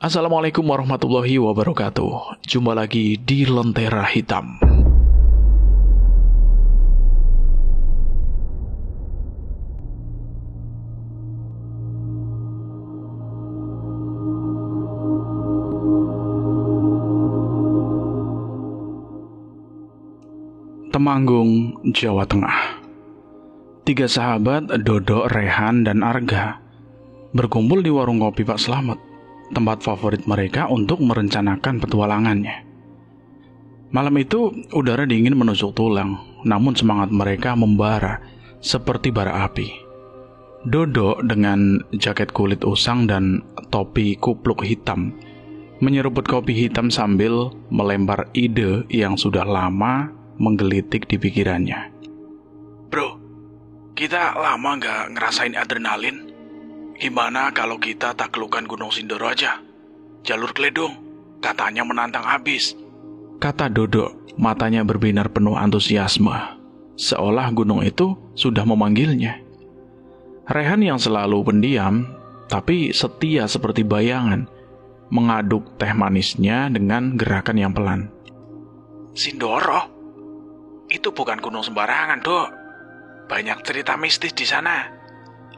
Assalamualaikum warahmatullahi wabarakatuh. Jumpa lagi di Lentera Hitam. Temanggung, Jawa Tengah. 3 sahabat, Dodo, Rehan, dan Arga, berkumpul di warung kopi Pak Slamet, tempat favorit mereka untuk merencanakan petualangannya. Malam itu, udara dingin menusuk tulang, namun semangat mereka membara seperti bara api. Dodo dengan jaket kulit usang dan topi kupluk hitam menyeruput kopi hitam sambil melempar ide yang sudah lama menggelitik di pikirannya. Bro, kita lama nggak ngerasain adrenalin. Gimana kalau kita taklukan Gunung Sindoro aja? Jalur Kledong, katanya menantang habis, kata Dodo, matanya berbinar penuh antusiasme, seolah gunung itu sudah memanggilnya. Rehan yang selalu pendiam, tapi setia seperti bayangan, mengaduk teh manisnya dengan gerakan yang pelan. Sindoro? Itu bukan gunung sembarangan, Dok. Banyak cerita mistis di sana.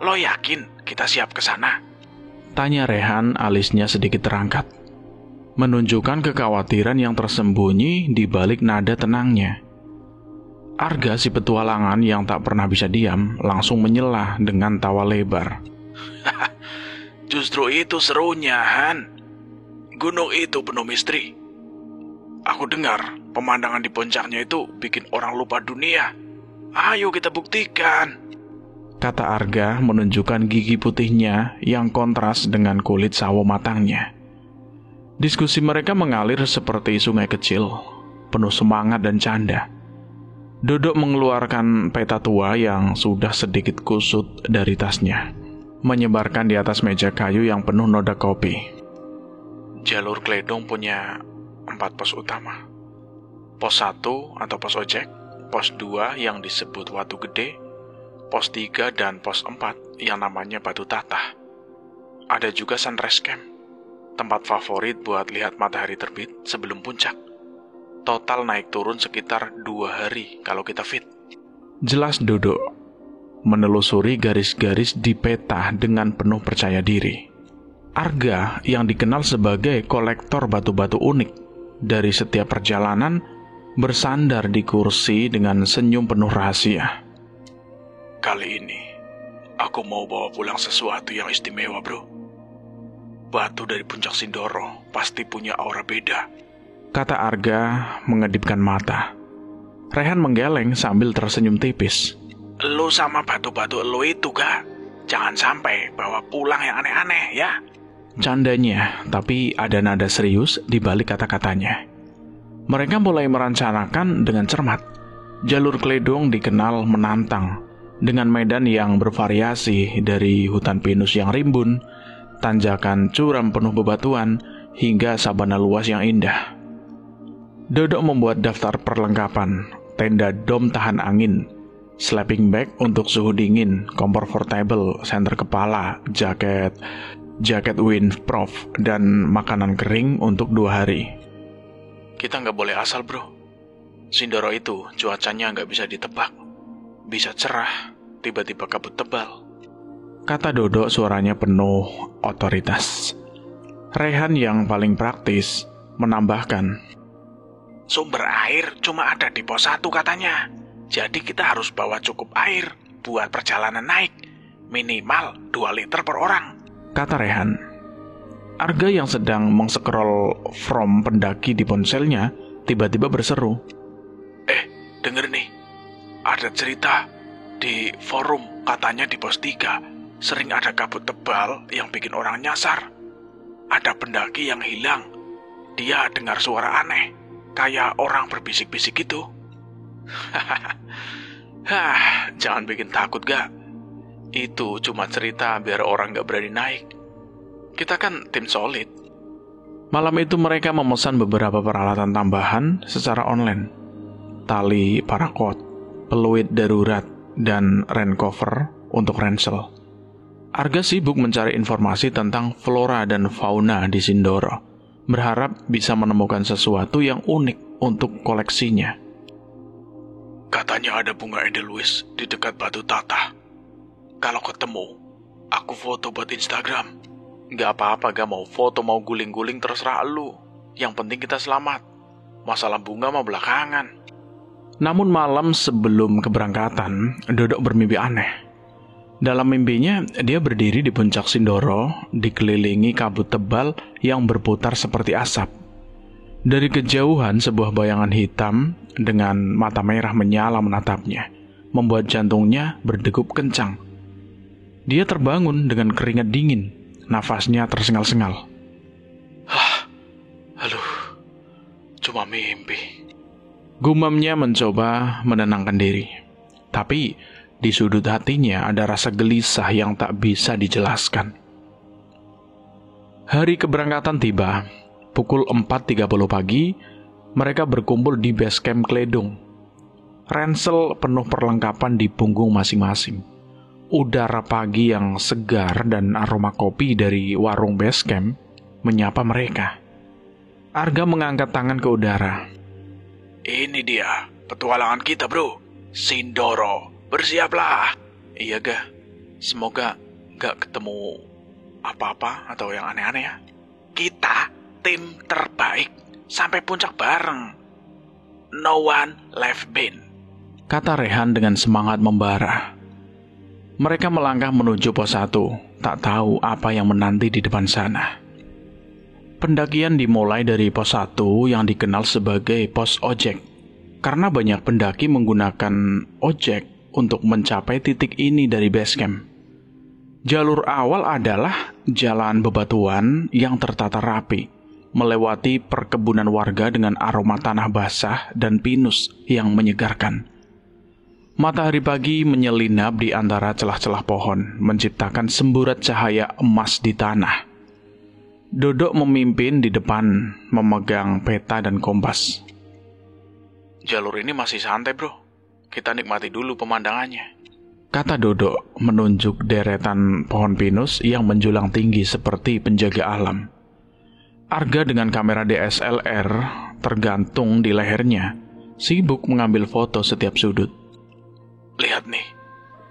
Lo yakin kita siap ke sana? Tanya Rehan, alisnya sedikit terangkat, menunjukkan kekhawatiran yang tersembunyi di balik nada tenangnya. Arga, si petualangan yang tak pernah bisa diam, langsung menyelah dengan tawa lebar. Justru itu serunya, Han. Gunung itu penuh misteri. Aku dengar pemandangan di puncaknya itu bikin orang lupa dunia. Ayo kita buktikan, kata Arga menunjukkan gigi putihnya yang kontras dengan kulit sawo matangnya. Diskusi mereka mengalir seperti sungai kecil, penuh semangat dan canda. Dodo mengeluarkan peta tua yang sudah sedikit kusut dari tasnya, menyebarkan di atas meja kayu yang penuh noda kopi. Jalur Kledong punya 4 pos utama. Pos 1 atau pos ojek, pos 2 yang disebut Watu Gede, pos 3 dan pos 4 yang namanya Batu Tatah. Ada juga sunrise camp, tempat favorit buat lihat matahari terbit sebelum puncak. Total naik turun sekitar 2 hari kalau kita fit. Jelas Dodo, menelusuri garis-garis di peta dengan penuh percaya diri. Arga yang dikenal sebagai kolektor batu-batu unik dari setiap perjalanan bersandar di kursi dengan senyum penuh rahasia. Kali ini, aku mau bawa pulang sesuatu yang istimewa, bro. Batu dari puncak Sindoro pasti punya aura beda, kata Arga mengedipkan mata. Rehan menggeleng sambil tersenyum tipis. Lo sama batu-batu lo itu, Kak. Jangan sampai bawa pulang yang aneh-aneh, ya. Candanya, tapi ada nada serius di balik kata-katanya. Mereka mulai merencanakan dengan cermat. Jalur Kledong dikenal menantang, dengan medan yang bervariasi dari hutan pinus yang rimbun, tanjakan curam penuh bebatuan, hingga sabana luas yang indah. Dodo membuat daftar perlengkapan, tenda dom tahan angin, sleeping bag untuk suhu dingin, kompor portable, senter kepala, jaket windproof, dan makanan kering untuk 2 hari. Kita nggak boleh asal, bro. Sindoro itu cuacanya nggak bisa ditebak. Bisa cerah, tiba-tiba kabut tebal, kata Dodo, suaranya penuh otoritas. Rehan yang paling praktis menambahkan, sumber air cuma ada di pos 1 katanya. Jadi kita harus bawa cukup air buat perjalanan naik. Minimal 2 liter per orang, kata Rehan. Arga yang sedang meng-scroll from pendaki di ponselnya tiba-tiba berseru, denger nih, ada cerita di forum, katanya di pos 3 sering ada kabut tebal yang bikin orang nyasar. Ada pendaki yang hilang. Dia dengar suara aneh, kayak orang berbisik-bisik gitu. Jangan bikin takut, gak? Itu cuma cerita biar orang gak berani naik. Kita kan tim solid. Malam itu mereka memesan beberapa peralatan tambahan secara online. Tali paracord, peluit darurat, dan rain cover untuk ransel. Arga sibuk mencari informasi tentang flora dan fauna di Sindoro, berharap bisa menemukan sesuatu yang unik untuk koleksinya. Katanya ada bunga edelweiss di dekat batu tata. Kalau ketemu, aku foto buat Instagram. Gak apa-apa, gak mau foto mau guling-guling terserah lu. Yang penting kita selamat. Masalah bunga mah belakangan. Namun malam sebelum keberangkatan, Dodok bermimpi aneh. Dalam mimpinya, dia berdiri di puncak Sindoro, dikelilingi kabut tebal yang berputar seperti asap. Dari kejauhan, sebuah bayangan hitam dengan mata merah menyala menatapnya, membuat jantungnya berdegup kencang. Dia terbangun dengan keringat dingin, nafasnya tersengal-sengal. Aduh, cuma mimpi. Gumamnya mencoba menenangkan diri. Tapi di sudut hatinya ada rasa gelisah yang tak bisa dijelaskan. Hari keberangkatan tiba. Pukul 4.30 pagi, mereka berkumpul di base camp Kledong. Ransel penuh perlengkapan di punggung masing-masing. Udara pagi yang segar dan aroma kopi dari warung base camp menyapa mereka. Arga mengangkat tangan ke udara. Ini dia, petualangan kita bro. Sindoro, bersiaplah. Iya ga, semoga gak ketemu apa-apa atau yang aneh-aneh ya. Kita tim terbaik sampai puncak bareng. No one left behind, kata Rehan dengan semangat membara. Mereka melangkah menuju pos 1, tak tahu apa yang menanti di depan sana. Pendakian dimulai dari pos 1 yang dikenal sebagai pos ojek, karena banyak pendaki menggunakan ojek untuk mencapai titik ini dari base camp. Jalur awal adalah jalan bebatuan yang tertata rapi, melewati perkebunan warga dengan aroma tanah basah dan pinus yang menyegarkan. Matahari pagi menyelinap di antara celah-celah pohon, menciptakan semburat cahaya emas di tanah. Dodok memimpin di depan, memegang peta dan kompas. Jalur ini masih santai bro, kita nikmati dulu pemandangannya, kata Dodok menunjuk deretan pohon pinus yang menjulang tinggi seperti penjaga alam. Arga dengan kamera DSLR tergantung di lehernya, sibuk mengambil foto setiap sudut. Lihat nih,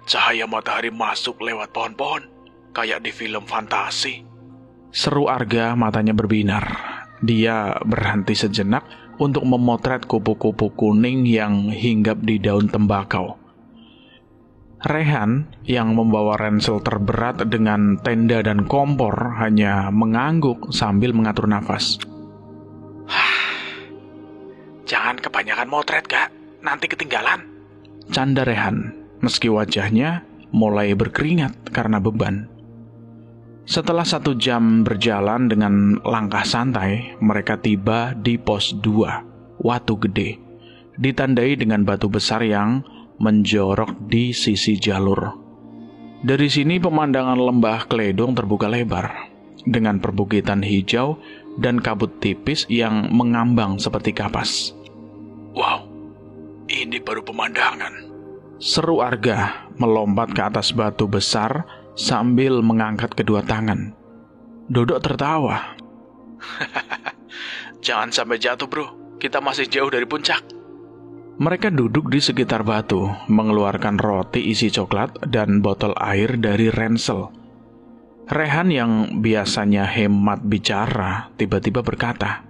cahaya matahari masuk lewat pohon-pohon, kayak di film fantasi. Seru Arga, matanya berbinar. Dia berhenti sejenak untuk memotret kupu-kupu kuning yang hinggap di daun tembakau. Rehan yang membawa ransel terberat dengan tenda dan kompor hanya mengangguk sambil mengatur nafas. Jangan kebanyakan motret kak, nanti ketinggalan, canda Rehan, meski wajahnya mulai berkeringat karena beban. Setelah 1 jam berjalan dengan langkah santai, mereka tiba di pos 2, Watu Gede, ditandai dengan batu besar yang menjorok di sisi jalur. Dari sini pemandangan lembah Kledong terbuka lebar, dengan perbukitan hijau dan kabut tipis yang mengambang seperti kapas. Wow, ini baru pemandangan, seru Arga melompat ke atas batu besar sambil mengangkat kedua tangan. Dodok tertawa. Jangan sampai jatuh bro, kita masih jauh dari puncak. Mereka duduk di sekitar batu, mengeluarkan roti isi coklat dan botol air dari ransel. Rehan yang biasanya hemat bicara, tiba-tiba berkata,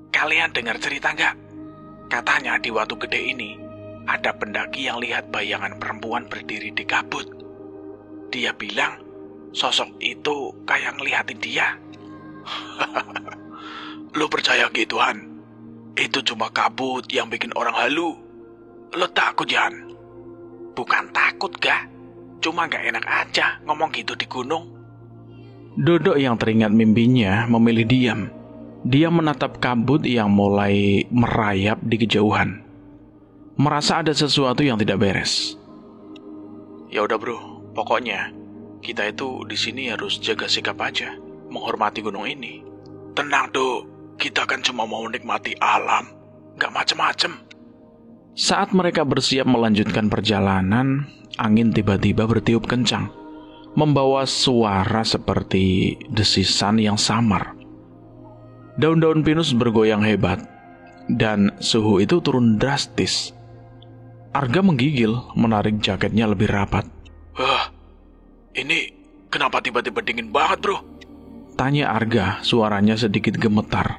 Kalian dengar cerita nggak? Katanya di Watu Gede ini, ada pendaki yang lihat bayangan perempuan berdiri di kabut. Dia bilang, sosok itu kayak ngeliatin dia. Lu percaya gitu, Han? Itu cuma kabut yang bikin orang halu. Lo takut, Jan? Bukan takut, gak? Cuma gak enak aja ngomong gitu di gunung. Dodok yang teringat mimpinya memilih diam. Dia menatap kabut yang mulai merayap di kejauhan. Merasa ada sesuatu yang tidak beres. Ya udah bro, pokoknya kita itu di sini harus jaga sikap aja, menghormati gunung ini. Tenang Dok. Kita kan cuma mau menikmati alam, gak macem-macem. Saat mereka bersiap melanjutkan perjalanan, angin tiba-tiba bertiup kencang. membawa suara seperti desisan yang samar. Daun-daun pinus bergoyang hebat, dan suhu itu turun drastis. Arga menggigil, menarik jaketnya lebih rapat. Wah, ini kenapa tiba-tiba dingin banget, bro? Tanya Arga, suaranya sedikit gemetar.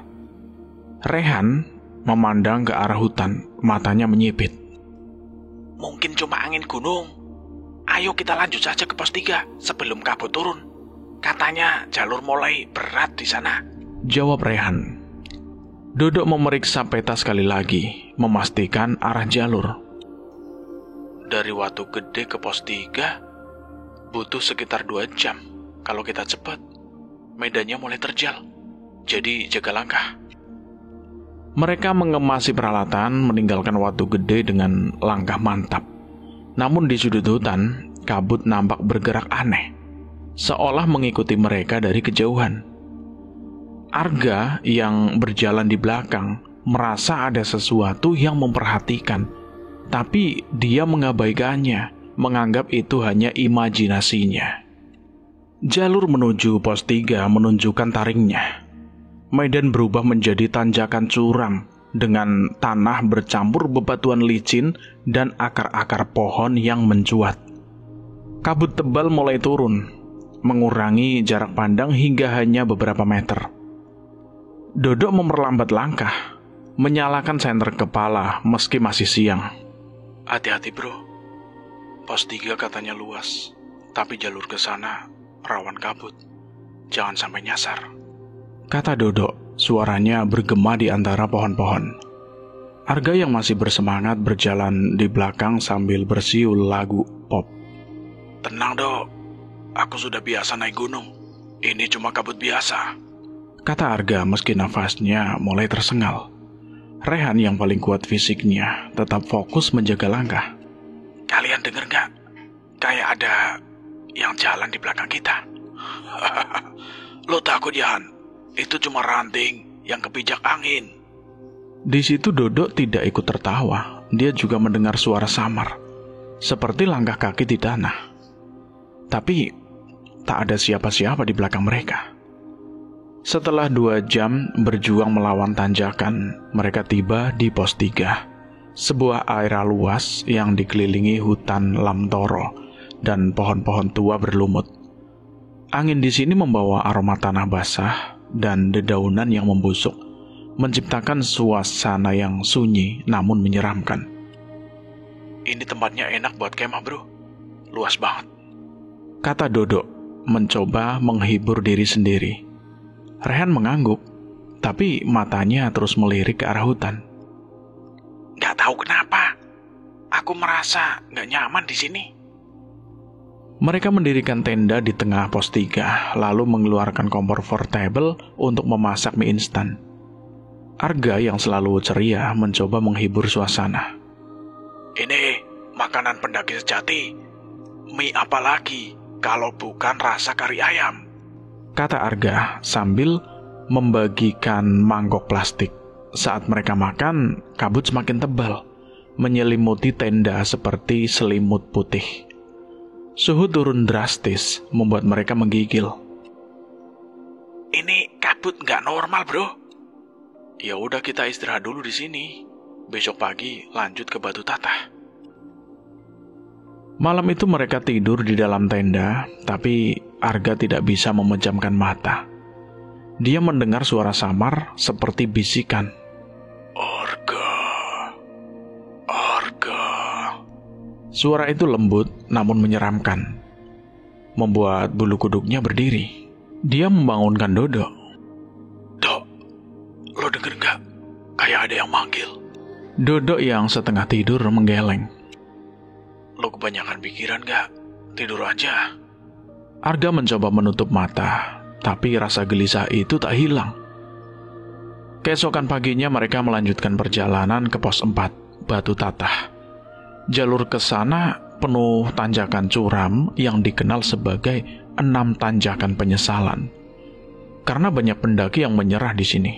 Rehan memandang ke arah hutan, matanya menyipit. Mungkin cuma angin gunung. Ayo kita lanjut saja ke pos 3 sebelum kabut turun. Katanya jalur mulai berat di sana. Jawab Rehan. Dodok memeriksa peta sekali lagi, memastikan arah jalur. Dari Watu Gede ke pos 3 butuh sekitar 2 jam. Kalau kita cepat, medannya mulai terjal. Jadi jaga langkah. Mereka mengemasi peralatan, meninggalkan Watu Gede dengan langkah mantap. Namun di sudut hutan, kabut nampak bergerak aneh, seolah mengikuti mereka dari kejauhan. Arga yang berjalan di belakang merasa ada sesuatu yang memperhatikan, tapi dia mengabaikannya, menganggap itu hanya imajinasinya. Jalur menuju pos 3 menunjukkan taringnya. Medan berubah menjadi tanjakan curam dengan tanah bercampur bebatuan licin dan akar-akar pohon yang mencuat. Kabut tebal mulai turun, mengurangi jarak pandang hingga hanya beberapa meter. Dodok memperlambat langkah, menyalakan senter kepala meski masih siang. Hati-hati, bro. Pos 3 katanya luas, tapi jalur ke sana rawan kabut. Jangan sampai nyasar. Kata Dodok, suaranya bergema di antara pohon-pohon. Arga yang masih bersemangat berjalan di belakang sambil bersiul lagu pop. Tenang, Dok. Aku sudah biasa naik gunung. Ini cuma kabut biasa. Kata Arga meski nafasnya mulai tersengal. Rehan yang paling kuat fisiknya tetap fokus menjaga langkah. Kalian denger gak? Kayak ada yang jalan di belakang kita. Lo takut, Yan? Itu cuma ranting yang kepijak angin. Di situ Dodok tidak ikut tertawa. Dia juga mendengar suara samar, seperti langkah kaki di tanah. Tapi tak ada siapa-siapa di belakang mereka. Setelah 2 jam berjuang melawan tanjakan, mereka tiba di pos 3, sebuah area luas yang dikelilingi hutan lamtoro dan pohon-pohon tua berlumut. Angin di sini membawa aroma tanah basah dan dedaunan yang membusuk, menciptakan suasana yang sunyi namun menyeramkan. Ini tempatnya enak buat kemah, bro. Luas banget. Kata Dodok, mencoba menghibur diri sendiri. Rehan mengangguk, tapi matanya terus melirik ke arah hutan. Gak tahu kenapa, aku merasa gak nyaman di sini. Mereka mendirikan tenda di tengah pos 3, lalu mengeluarkan kompor portable untuk memasak mie instan. Arga yang selalu ceria mencoba menghibur suasana. Ini makanan pendaki sejati. Mie apa lagi kalau bukan rasa kari ayam? Kata Arga sambil membagikan mangkok plastik. Saat mereka makan, kabut semakin tebal, menyelimuti tenda seperti selimut putih. Suhu turun drastis, membuat mereka menggigil. Ini kabut nggak normal, bro. Ya udah, kita istirahat dulu di sini. Besok pagi lanjut ke Batu Tatah. Malam itu mereka tidur di dalam tenda, tapi Arga tidak bisa memejamkan mata. Dia mendengar suara samar seperti bisikan. Arga, Arga. Suara itu lembut namun menyeramkan, membuat bulu kuduknya berdiri. Dia membangunkan Dodok. Dok, lo denger gak? Kayak ada yang manggil. Dodok yang setengah tidur menggeleng. Lo kebanyakan pikiran gak? Tidur aja. Arga mencoba menutup mata, tapi rasa gelisah itu tak hilang. Keesokan paginya mereka melanjutkan perjalanan ke pos 4, Batu Tatah. Jalur ke sana penuh tanjakan curam yang dikenal sebagai 6 tanjakan penyesalan. Karena banyak pendaki yang menyerah di sini.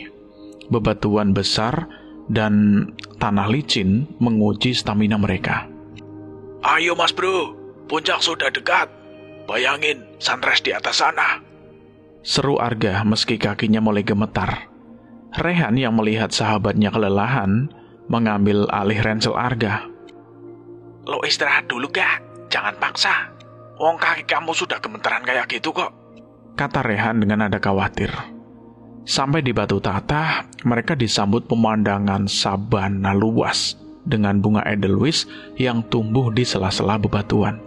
Bebatuan besar dan tanah licin menguji stamina mereka. Ayo mas bro, puncak sudah dekat. bayangin sunrise di atas sana. Seru Arga meski kakinya mulai gemetar. Rehan yang melihat sahabatnya kelelahan mengambil alih ransel Arga. Lo istirahat dulu gak? Jangan paksa. Wong kaki kamu sudah gemetaran kayak gitu kok, kata Rehan dengan nada khawatir. Sampai di Batu Tata, mereka disambut pemandangan sabana luas dengan bunga edelweiss yang tumbuh di sela-sela bebatuan.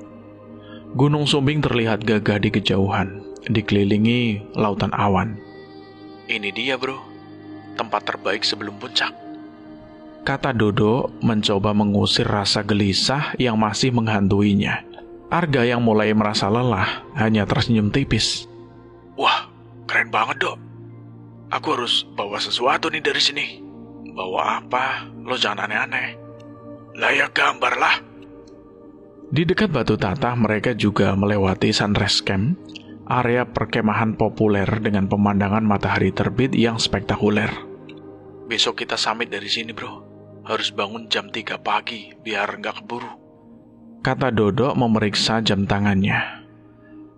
Gunung Sumbing terlihat gagah di kejauhan, dikelilingi lautan awan. Ini dia bro, tempat terbaik sebelum puncak, kata Dodo mencoba mengusir rasa gelisah yang masih menghantuinya. Arga yang mulai merasa lelah hanya tersenyum tipis. Wah, keren banget dok. Aku harus bawa sesuatu nih dari sini. Bawa apa? Lo jangan aneh-aneh. Layak gambar lah. Di dekat Batu Tata mereka juga melewati Sunrise Camp, area perkemahan populer dengan pemandangan matahari terbit yang spektakuler. Besok kita summit dari sini bro. Harus bangun jam 3 pagi biar nggak keburu, kata Dodo memeriksa jam tangannya.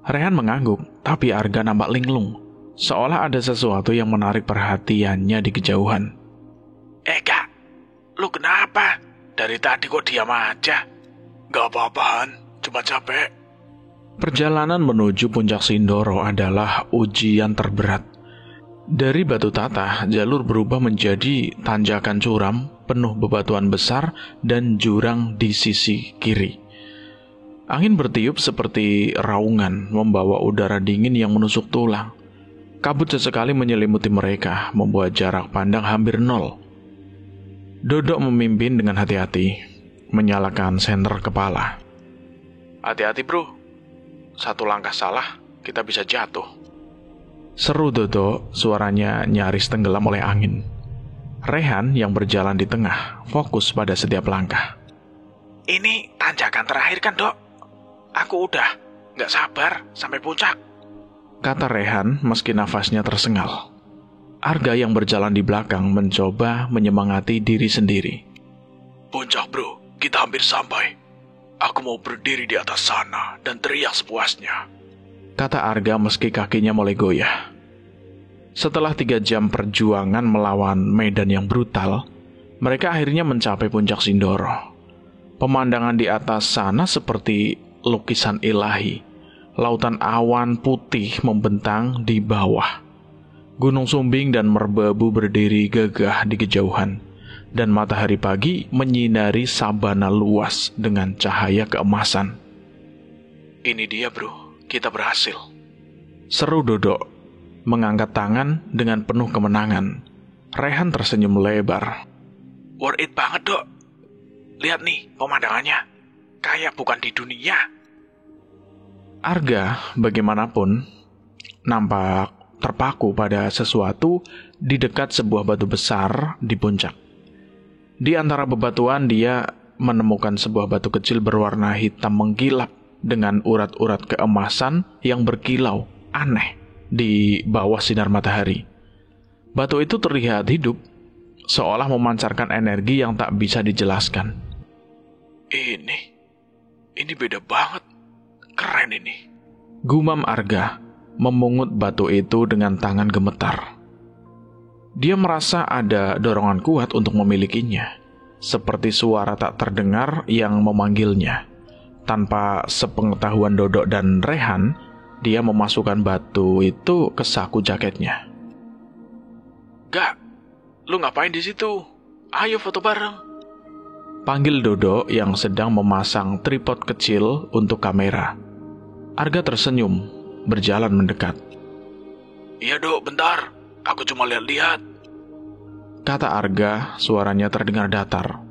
Rehan mengangguk, tapi Arga nampak linglung, seolah ada sesuatu yang menarik perhatiannya di kejauhan. Kak, lu kenapa? Dari tadi kok diam aja? Gak apa-apaan, cuma capek. Perjalanan menuju Puncak Sindoro adalah ujian terberat. Dari Batu Tata, jalur berubah menjadi tanjakan curam, penuh bebatuan besar dan jurang di sisi kiri. Angin bertiup seperti raungan, membawa udara dingin yang menusuk tulang. Kabut sesekali menyelimuti mereka, membuat jarak pandang hampir nol. Dodo memimpin dengan hati-hati, menyalakan senter kepala. Hati-hati bro, satu langkah salah, kita bisa jatuh. Seru Dodo, suaranya nyaris tenggelam oleh angin. Rehan yang berjalan di tengah, fokus pada setiap langkah. Ini tanjakan terakhir kan dok? Aku udah gak sabar sampai puncak, kata Rehan meski nafasnya tersengal. Arga yang berjalan di belakang mencoba menyemangati diri sendiri. Puncak bro, kita hampir sampai. Aku mau berdiri di atas sana dan teriak sepuasnya, kata Arga meski kakinya mulai goyah. Setelah 3 jam perjuangan melawan medan yang brutal, mereka akhirnya mencapai Puncak Sindoro. Pemandangan di atas sana seperti lukisan ilahi. Lautan awan putih membentang di bawah. Gunung Sumbing dan Merbabu berdiri gagah di kejauhan, dan matahari pagi menyinari sabana luas dengan cahaya keemasan. Ini dia bro, kita berhasil, seru Dodo, mengangkat tangan dengan penuh kemenangan. Rehan tersenyum lebar. Worth it banget dok. Lihat nih pemandangannya, kayak bukan di dunia. Arga bagaimanapun nampak terpaku pada sesuatu di dekat sebuah batu besar di puncak. Di antara bebatuan dia menemukan sebuah batu kecil berwarna hitam mengkilap dengan urat-urat keemasan yang berkilau aneh di bawah sinar matahari. Batu itu terlihat hidup, seolah memancarkan energi yang tak bisa dijelaskan. Ini beda banget, keren ini, gumam Arga memungut batu itu dengan tangan gemetar. Dia merasa ada dorongan kuat untuk memilikinya, seperti suara tak terdengar yang memanggilnya. Tanpa sepengetahuan Dodo dan Rehan, dia memasukkan batu itu ke saku jaketnya. Gak, lu ngapain di situ? Ayo foto bareng, panggil Dodo yang sedang memasang tripod kecil untuk kamera. Arga tersenyum, berjalan mendekat. Iya dok, bentar. Aku cuma lihat-lihat, kata Arga, suaranya terdengar datar.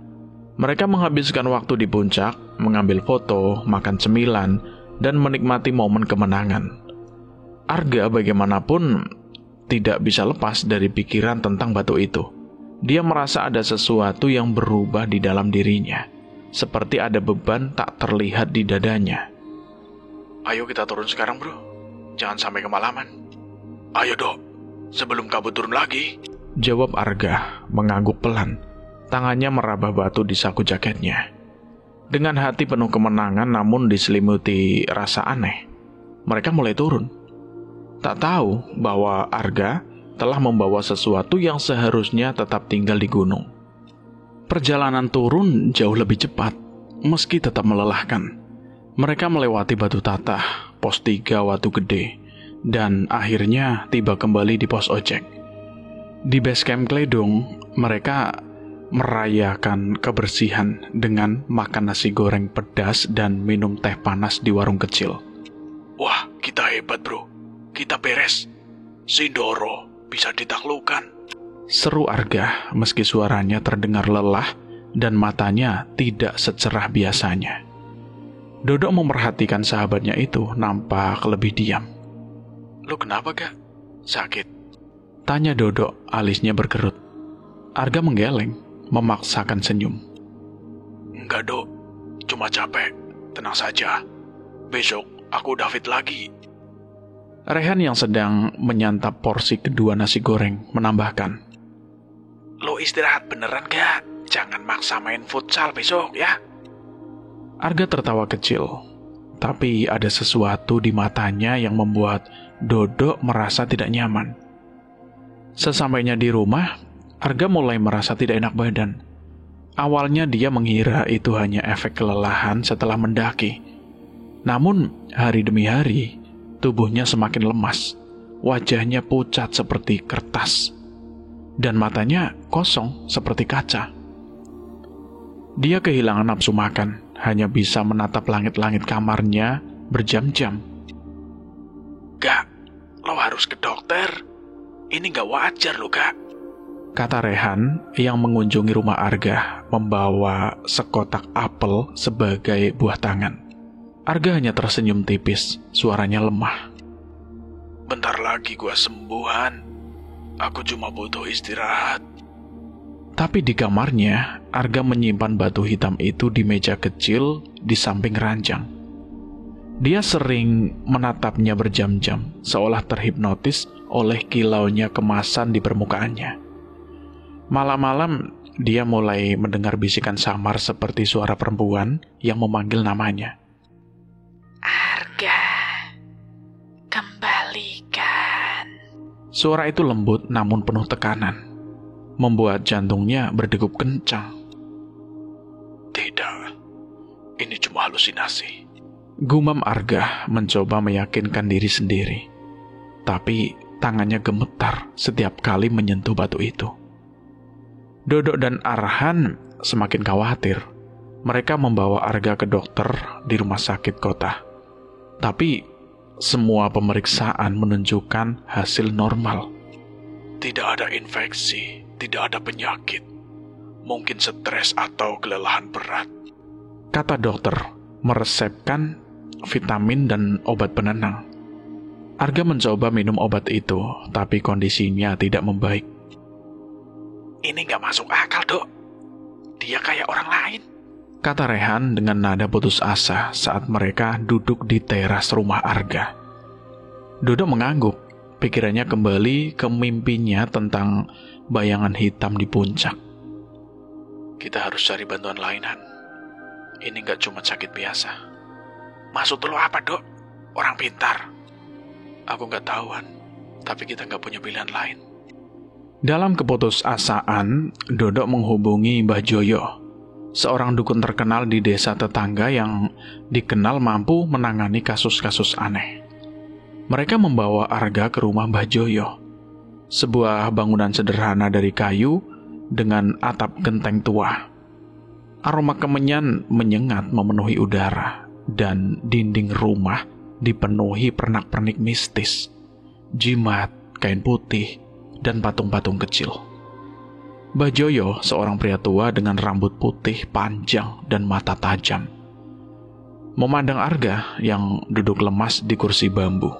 Mereka menghabiskan waktu di puncak, mengambil foto, makan cemilan, dan menikmati momen kemenangan. Arga bagaimanapun tidak bisa lepas dari pikiran tentang batu itu. Dia merasa ada sesuatu yang berubah di dalam dirinya, seperti ada beban tak terlihat di dadanya. Ayo kita turun sekarang bro, jangan sampai kemalaman. Ayo dok, sebelum kabut turun lagi, jawab Arga mengangguk pelan. Tangannya meraba batu di saku jaketnya. Dengan hati penuh kemenangan namun diselimuti rasa aneh, mereka mulai turun. Tak tahu bahwa Arga telah membawa sesuatu yang seharusnya tetap tinggal di gunung. Perjalanan turun jauh lebih cepat, meski tetap melelahkan. Mereka melewati Batu Tatah, pos 3 Watu Gede, dan akhirnya tiba kembali di pos ojek. Di base camp Kledong, mereka merayakan kebersihan dengan makan nasi goreng pedas dan minum teh panas di warung kecil. Wah, kita hebat bro. Kita beres. Sindoro bisa ditaklukkan. Seru Arga meski suaranya terdengar lelah dan matanya tidak secerah biasanya. Dodok memerhatikan sahabatnya itu nampak lebih diam. Lu kenapa gak? Sakit? Tanya Dodok, alisnya berkerut. Arga menggeleng, memaksakan senyum. Enggak dok, cuma capek. Tenang saja. Besok aku udah fit lagi. Rehan yang sedang menyantap porsi kedua nasi goreng menambahkan. Lo istirahat beneran gak? Jangan maksa main futsal besok ya. Arga tertawa kecil, tapi ada sesuatu di matanya yang membuat Dodok merasa tidak nyaman. Sesampainya di rumah, Arga mulai merasa tidak enak badan. Awalnya dia mengira itu hanya efek kelelahan setelah mendaki. Namun, hari demi hari, tubuhnya semakin lemas. Wajahnya pucat seperti kertas. Dan matanya kosong seperti kaca. Dia kehilangan nafsu makan, hanya bisa menatap langit-langit kamarnya berjam-jam. Gak, lo harus ke dokter. Ini gak wajar lo kak. Kata Rehan yang mengunjungi rumah Arga membawa sekotak apel sebagai buah tangan. Arga hanya tersenyum tipis, suaranya lemah. Bentar lagi gua sembuhan. Aku cuma butuh istirahat. Tapi di kamarnya, Arga menyimpan batu hitam itu di meja kecil di samping ranjang. Dia sering menatapnya berjam-jam, seolah terhipnotis oleh kilaunya kemasan di permukaannya. Malam-malam, dia mulai mendengar bisikan samar seperti suara perempuan yang memanggil namanya. Arga, kembalikan. Suara itu lembut namun penuh tekanan, membuat jantungnya berdegup kencang. Tidak, ini cuma halusinasi. Gumam Arga mencoba meyakinkan diri sendiri. Tapi tangannya gemetar setiap kali menyentuh batu itu. Dodok dan Arhan semakin khawatir. Mereka membawa Arga ke dokter di rumah sakit kota. Tapi semua pemeriksaan menunjukkan hasil normal. Tidak ada infeksi, tidak ada penyakit. Mungkin stres atau kelelahan berat. Kata dokter, meresepkan vitamin dan obat penenang. Arga mencoba minum obat itu, tapi kondisinya tidak membaik. Ini gak masuk akal, dok. Dia kayak orang lain. Kata Rehan dengan nada putus asa saat mereka duduk di teras rumah Arga. Dodo mengangguk, pikirannya kembali ke mimpinya tentang bayangan hitam di puncak. Kita harus cari bantuan lain, Han. Ini gak cuma sakit biasa. Maksud lo apa, dok? Orang pintar. Aku gak tahu, Han. Tapi kita gak punya pilihan lain. Dalam keputusasaan, Dodok menghubungi Mbah Joyo, seorang dukun terkenal di desa tetangga yang dikenal mampu menangani kasus-kasus aneh. Mereka membawa Arga ke rumah Mbah Joyo, sebuah bangunan sederhana dari kayu dengan atap genteng tua. Aroma kemenyan menyengat memenuhi udara, dan dinding rumah dipenuhi pernak-pernik mistis, jimat, kain putih, dan patung-patung kecil. Mbah Joyo, seorang pria tua dengan rambut putih panjang dan mata tajam, memandang Arga yang duduk lemas di kursi bambu.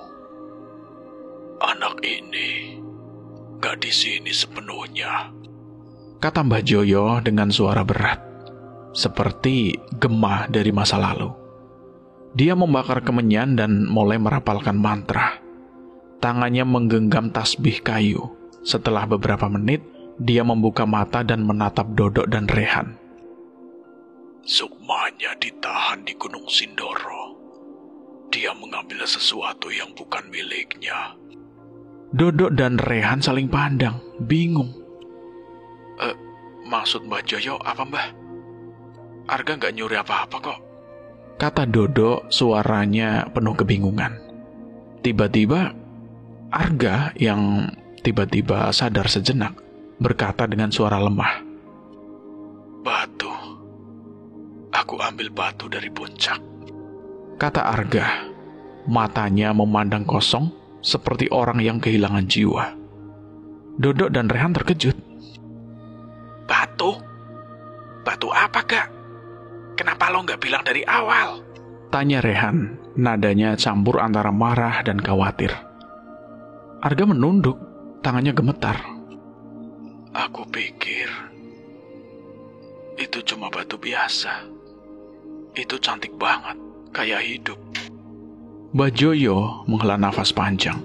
Anak ini gak di sini sepenuhnya, kata Mbah Joyo dengan suara berat, seperti gemah dari masa lalu. Dia membakar kemenyan dan mulai merapalkan mantra. Tangannya menggenggam tasbih kayu. Setelah beberapa menit, dia membuka mata dan menatap Dodok dan Rehan. Sukmanya ditahan di Gunung Sindoro. dia mengambil sesuatu yang bukan miliknya. Dodok dan Rehan saling pandang, bingung. Maksud Mbah Joyo apa, Mbah? Arga nggak nyuri apa-apa kok. Kata Dodok, suaranya penuh kebingungan. Tiba-tiba, Arga yang tiba-tiba sadar sejenak, berkata dengan suara lemah. Batu. Aku ambil batu dari puncak. Kata Arga, matanya memandang kosong seperti orang yang kehilangan jiwa. Dodok dan Rehan terkejut. Batu? Batu apa, Kak? Kenapa lo nggak bilang dari awal? Tanya Rehan, nadanya campur antara marah dan khawatir. Arga menunduk, tangannya gemetar. Aku pikir itu cuma batu biasa. Itu cantik banget, kayak hidup. Mbah Joyo menghela nafas panjang.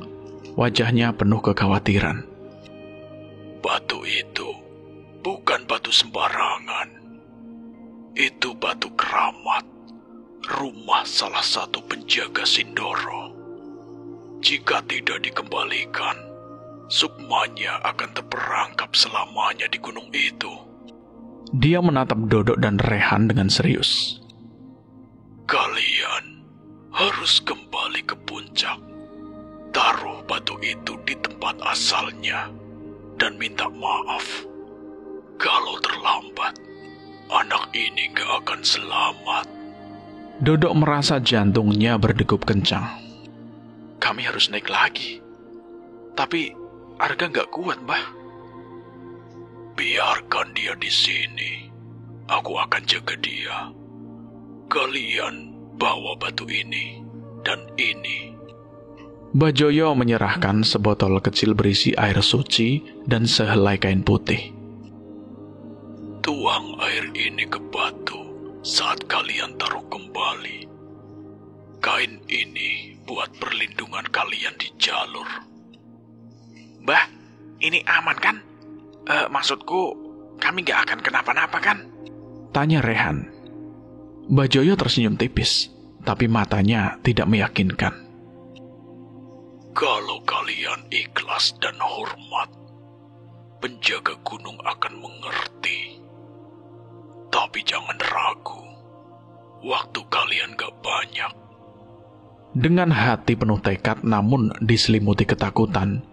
Wajahnya penuh kekhawatiran. Batu itu bukan batu sembarangan. Itu batu keramat, rumah salah satu penjaga Sindoro. Jika tidak dikembalikan, sukmanya akan terperangkap selamanya di gunung itu. Dia menatap Dodok dan Rehan dengan serius. Kalian harus kembali ke puncak. Taruh batu itu di tempat asalnya dan minta maaf. Kalau terlambat, anak ini gak akan selamat. Dodok merasa jantungnya berdegup kencang. Kami harus naik lagi. Tapi Arga gak kuat, Mbah. Biarkan dia di sini. Aku akan jaga dia. Kalian bawa batu ini dan ini. Mbah Joyo menyerahkan sebotol kecil berisi air suci dan sehelai kain putih. Tuang air ini ke batu saat kalian taruh kembali. Kain ini buat perlindungan kalian di jalur. Mbah, ini aman kan? Maksudku, kami gak akan kenapa-napa kan? Tanya Rehan. Mbah Joyo tersenyum tipis, tapi matanya tidak meyakinkan. Kalau kalian ikhlas dan hormat, penjaga gunung akan mengerti. Tapi jangan ragu, waktu kalian gak banyak. Dengan hati penuh tekad namun diselimuti ketakutan,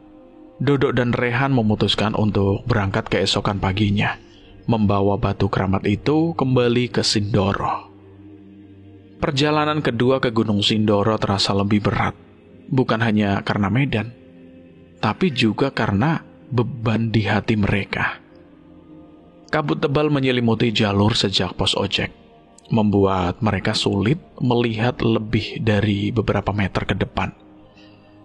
Dodok dan Rehan memutuskan untuk berangkat keesokan paginya, membawa batu keramat itu kembali ke Sindoro. Perjalanan kedua ke Gunung Sindoro terasa lebih berat, bukan hanya karena medan, tapi juga karena beban di hati mereka. Kabut tebal menyelimuti jalur sejak pos ojek, membuat mereka sulit melihat lebih dari beberapa meter ke depan.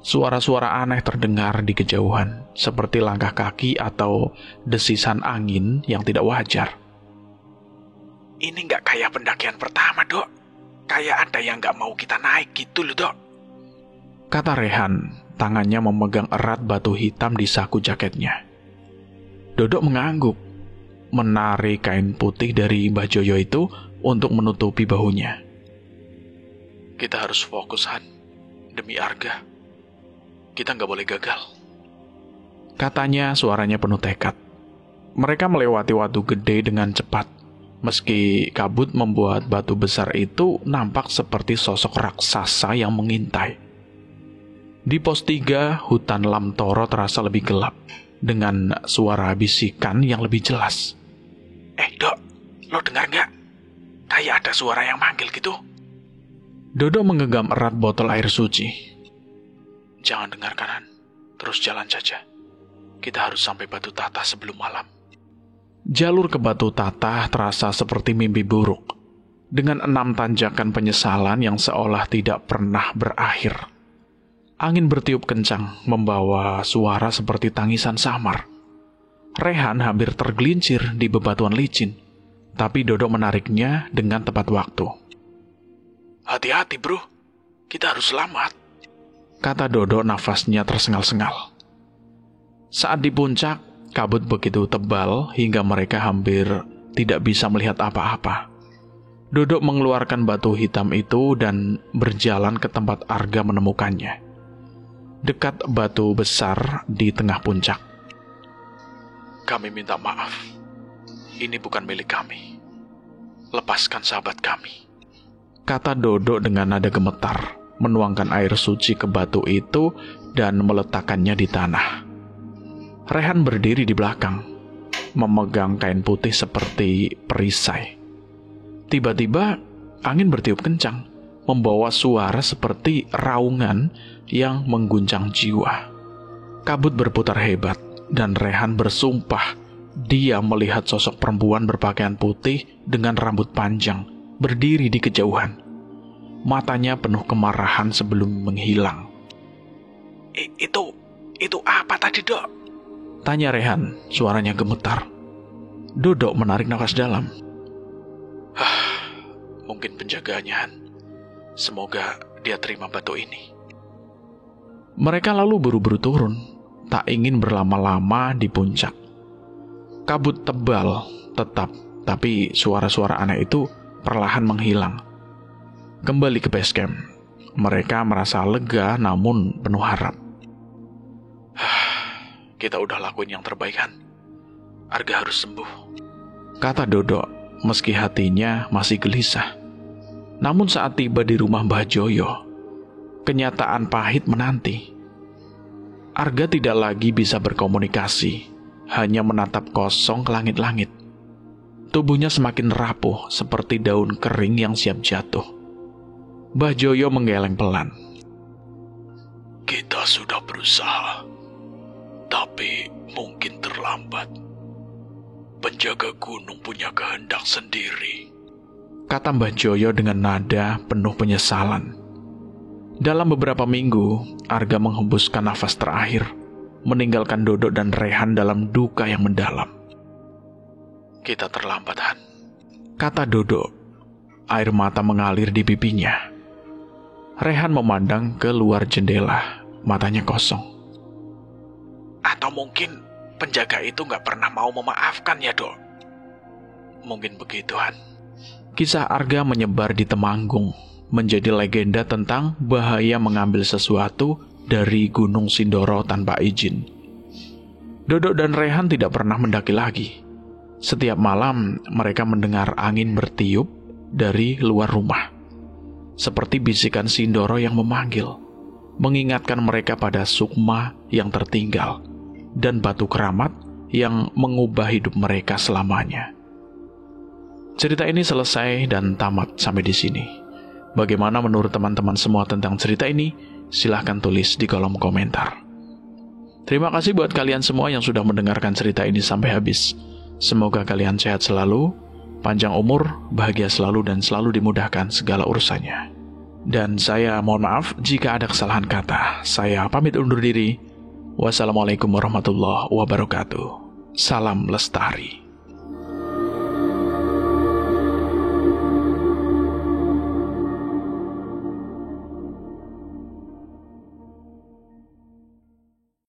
Suara-suara aneh terdengar di kejauhan, seperti langkah kaki atau desisan angin yang tidak wajar. Ini nggak kayak pendakian pertama, Dok. Kayak ada yang nggak mau kita naik gitu loh, Dok. Kata Rehan, tangannya memegang erat batu hitam di saku jaketnya. Dodok mengangguk, menarik kain putih dari Mbah Joyo itu untuk menutupi bahunya. Kita harus fokus, Han. Demi Arga. Kita nggak boleh gagal. Katanya suaranya penuh tekad. Mereka melewati Watu Gede dengan cepat, meski kabut membuat batu besar itu nampak seperti sosok raksasa yang mengintai. Di pos 3, hutan Lamtoro terasa lebih gelap, dengan suara bisikan yang lebih jelas. Dok, lo dengar nggak? Kayak ada suara yang manggil gitu. Dodo menggenggam erat botol air suci. Jangan dengarkan, Han. Terus jalan saja. Kita harus sampai Batu Tata sebelum malam. Jalur ke Batu Tata terasa seperti mimpi buruk, dengan 6 tanjakan penyesalan yang seolah tidak pernah berakhir. Angin bertiup kencang, membawa suara seperti tangisan samar. Rehan hampir tergelincir di bebatuan licin, tapi Dodo menariknya dengan tepat waktu. Hati-hati, bro. Kita harus selamat. Kata Dodo, nafasnya tersengal-sengal. Saat di puncak, kabut begitu tebal hingga mereka hampir tidak bisa melihat apa-apa. Dodok mengeluarkan batu hitam itu dan berjalan ke tempat Arga menemukannya. Dekat batu besar di tengah puncak. Kami minta maaf. Ini bukan milik kami. Lepaskan sahabat kami, kata Dodok dengan nada gemetar, menuangkan air suci ke batu itu dan meletakkannya di tanah. Rehan berdiri di belakang, memegang kain putih seperti perisai. Tiba-tiba angin bertiup kencang, membawa suara seperti raungan yang mengguncang jiwa. Kabut berputar hebat, dan Rehan bersumpah dia melihat sosok perempuan berpakaian putih dengan rambut panjang berdiri di kejauhan. Matanya penuh kemarahan sebelum menghilang. Itu apa tadi, Dok? Tanya Rehan, suaranya gemetar. Dodok menarik nafas dalam. Mungkin penjaganya, Han. Semoga dia terima batu ini. Mereka lalu buru-buru turun, tak ingin berlama-lama di puncak. Kabut tebal tetap, tapi suara-suara aneh itu perlahan menghilang. Kembali ke base camp, mereka merasa lega namun penuh harap. Kita udah lakuin yang terbaik, Han. Arga harus sembuh, kata Dodok, meski hatinya masih gelisah. Namun saat tiba di rumah Mbah Joyo, kenyataan pahit menanti. Arga tidak lagi bisa berkomunikasi, hanya menatap kosong ke langit-langit. Tubuhnya semakin rapuh seperti daun kering yang siap jatuh. Mbah Joyo menggeleng pelan. Kita sudah berusaha, tapi mungkin terlambat. Penjaga gunung punya kehendak sendiri, kata Mbah Joyo dengan nada penuh penyesalan. Dalam beberapa minggu, Arga menghembuskan nafas terakhir, meninggalkan Dodok dan Rehan dalam duka yang mendalam. Kita terlambat, Han, kata Dodok. Air mata mengalir di pipinya. Rehan memandang ke luar jendela, matanya kosong. Atau mungkin penjaga itu nggak pernah mau memaafkan ya, Dok? Mungkin begitu, Han. Kisah Arga menyebar di Temanggung, menjadi legenda tentang bahaya mengambil sesuatu dari Gunung Sindoro tanpa izin. Dodok dan Rehan tidak pernah mendaki lagi. Setiap malam mereka mendengar angin bertiup dari luar rumah, seperti bisikan Sindoro yang memanggil, mengingatkan mereka pada sukma yang tertinggal dan batu keramat yang mengubah hidup mereka selamanya. Cerita ini selesai dan tamat sampai di sini. Bagaimana menurut teman-teman semua tentang cerita ini? Silahkan tulis di kolom komentar. Terima kasih buat kalian semua yang sudah mendengarkan cerita ini sampai habis. Semoga kalian sehat selalu, panjang umur, bahagia selalu, dan selalu dimudahkan segala urusannya. Dan saya mohon maaf jika ada kesalahan kata. Saya pamit undur diri. Wassalamualaikum warahmatullahi wabarakatuh. Salam lestari.